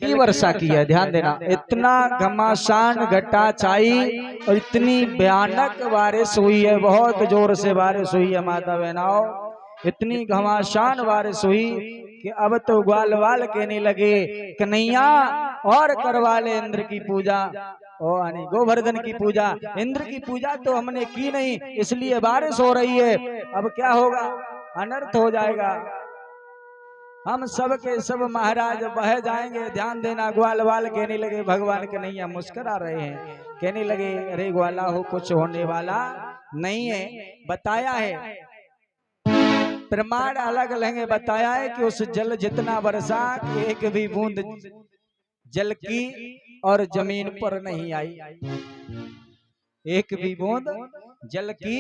की वर्षा की है, ध्यान देना। इतना घमासान घटा छाई और इतनी भयानक बारिश हुई है, बहुत जोर से बारिश हुई है माता बहनाओ। इतनी घमासान बारिश हुई कि अब तो ग्वाल वाल कहने लगे कन्हैया और करवा ले इंद्र की पूजा, ओ यानी गोवर्धन की पूजा। इंद्र की पूजा तो हमने की नहीं, इसलिए बारिश हो रही है। अब क्या होगा, अनर्थ हो जाएगा, हम सब के सब महाराज बह जाएंगे। ध्यान देना, ग्वाल वाल कहने लगे, भगवान कन्हैया मुस्कुरा रहे हैं, कहने लगे अरे ग्वाला हो, कुछ होने वाला नहीं है। बताया है, प्रमाण अलग अलग बताया है कि उस जल जितना वर्षा एक भी बूंद जल की और जमीन पर नहीं आई, एक भी बूंद जल की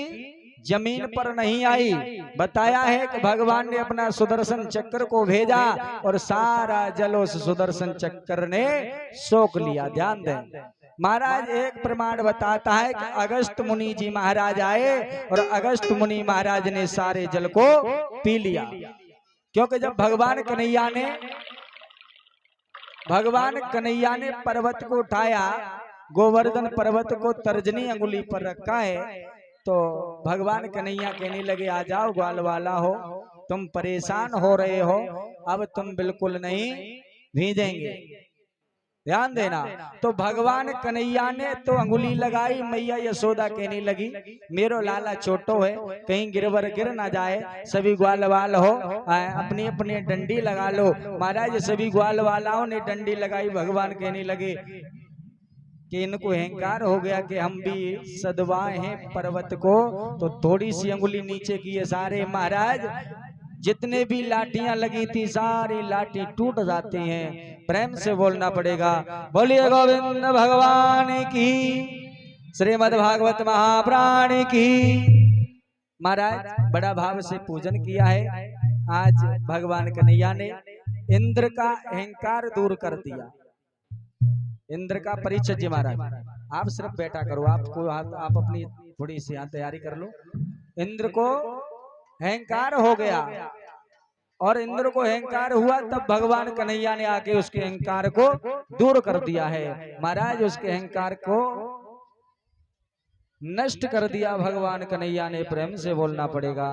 जमीन पर नहीं आई। बताया है कि भगवान ने अपना सुदर्शन चक्र को भेजा और सारा जल उस सुदर्शन चक्र ने सोख लिया। ध्यान दें महाराज, एक प्रमाण बताता है कि अगस्त मुनि जी महाराज आए और अगस्त मुनि महाराज ने सारे जल को पी लिया। क्योंकि जब भगवान कन्हैया ने पर्वत को उठाया, गोवर्धन पर्वत को तर्जनी अंगुली पर रखा है, तो भगवान कन्हैया कहने लगे आ जाओ ग्वाल वाला हो, तुम परेशान हो रहे हो, अब तुम बिल्कुल नहीं भीजेंगे। ध्यान देना, तो भगवान कन्हैया ने तो अंगुली लगाई, मैया यशोदा कहने लगी मेरो लाला छोटो है, कहीं गिरवर गिर ना जाए, सभी ग्वाल वाल हो अपनी अपनी डंडी लगा लो। महाराज सभी ग्वाल वालाओं ने डंडी लगाई। भगवान कहने लगे कि इनको अहंकार हो गया कि हम भी सदवाए हैं पर्वत को, तो थोड़ी सी अंगुली नीचे की है, सारे महाराज जितने भी लाठियां लगी थी सारी लाठी टूट जाती हैं। प्रेम से बोलना पड़ेगा, बोलिए गोविंद भगवान की, श्रीमद् भागवत महापुराण की। महाराज बड़ा भाव से पूजन किया है। आज भगवान कन्हैया ने इंद्र का अहंकार दूर कर दिया। इंद्र का परिचय जी महाराज, आप सिर्फ बैठा करो, आपको आप अपनी थोड़ी सी यहाँ तैयारी कर लो। इंद्र को अहंकार हो गया और इंद्र को अहंकार हुआ, तब भगवान कन्हैया ने आके उसके अहंकार को दूर कर दिया है। महाराज उसके अहंकार को नष्ट कर दिया भगवान कन्हैया ने। प्रेम से बोलना पड़ेगा,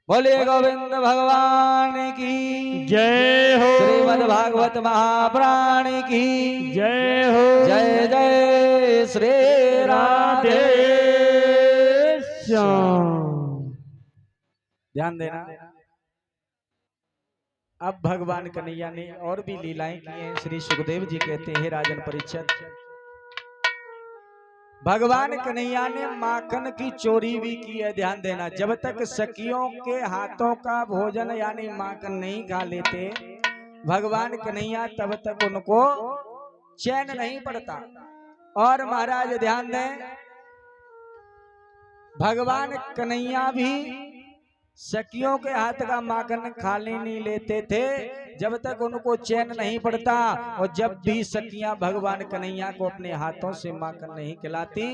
बोले गोविंद भगवान की जय हो, श्रीमद् भागवत महापुराण की जय हो, जय जय श्री राधे श्याम। ध्यान देना, अब भगवान कन्हैया ने और भी लीलाएं की हैं। श्री सुखदेव जी कहते हैं, राजन परीक्षित, भगवान कन्हैया ने माखन की चोरी भी की है। ध्यान देना, जब तक सखियों के हाथों का भोजन यानी माखन नहीं खा लेते भगवान कन्हैया, तब तक उनको चैन नहीं पड़ता। और महाराज ध्यान दें, भगवान कन्हैया भी सखियों के हाथ का माखन खाने नहीं लेते थे जब तक उनको चैन नहीं पड़ता। और जब भी सखियां भगवान कन्हैया को अपने हाथों से माखन नहीं खिलाती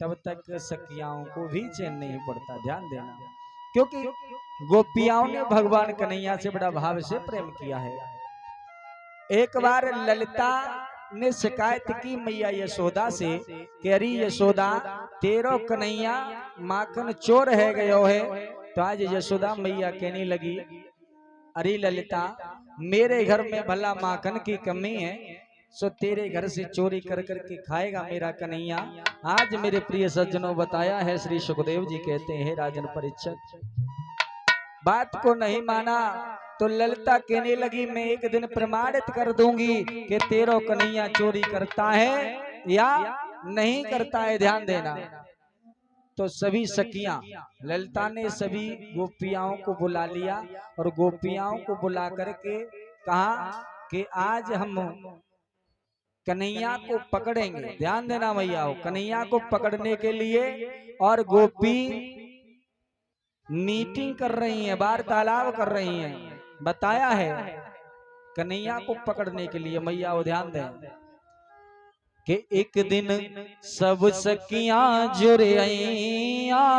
तब तक सखियाओं को भी चैन नहीं पड़ता। ध्यान देना, क्योंकि गोपियाओं ने भगवान कन्हैया से बड़ा भाव से प्रेम किया है। एक बार ललिता ने शिकायत की मैया यशोदा से कि अरे यशोदा, तेरो कन्हैया माखन चोर है गयो है। तो आज यशोदा मैया कहने लगी अरे ललिता, मेरे घर में भला माखन की कमी है, सो तेरे घर से चोरी कर करके खाएगा मेरा कन्हैया। आज मेरे प्रिय सज्जनों बताया है, श्री सुखदेव जी कहते हैं, राजन परीक्षित, बात को नहीं माना तो ललिता कहने लगी मैं एक दिन प्रमाणित कर दूंगी कि तेरो कन्हैया चोरी करता है या नहीं करता है। ध्यान देना, तो सभी सखियां, ललिता ने सभी गोपियाओं को बुला लिया और गोपियाओं को बुला करके कहा कि आज हम कन्हैया को पकड़ेंगे। ध्यान देना मैयाओं, कन्हैया को पकड़ने के लिए और गोपी मीटिंग कर रही हैं, वार्तालाप कर रही हैं। बताया है कन्हैया को पकड़ने के लिए मैयाओं ध्यान दें कि एक दिन सब सखियां जुड़ आईं।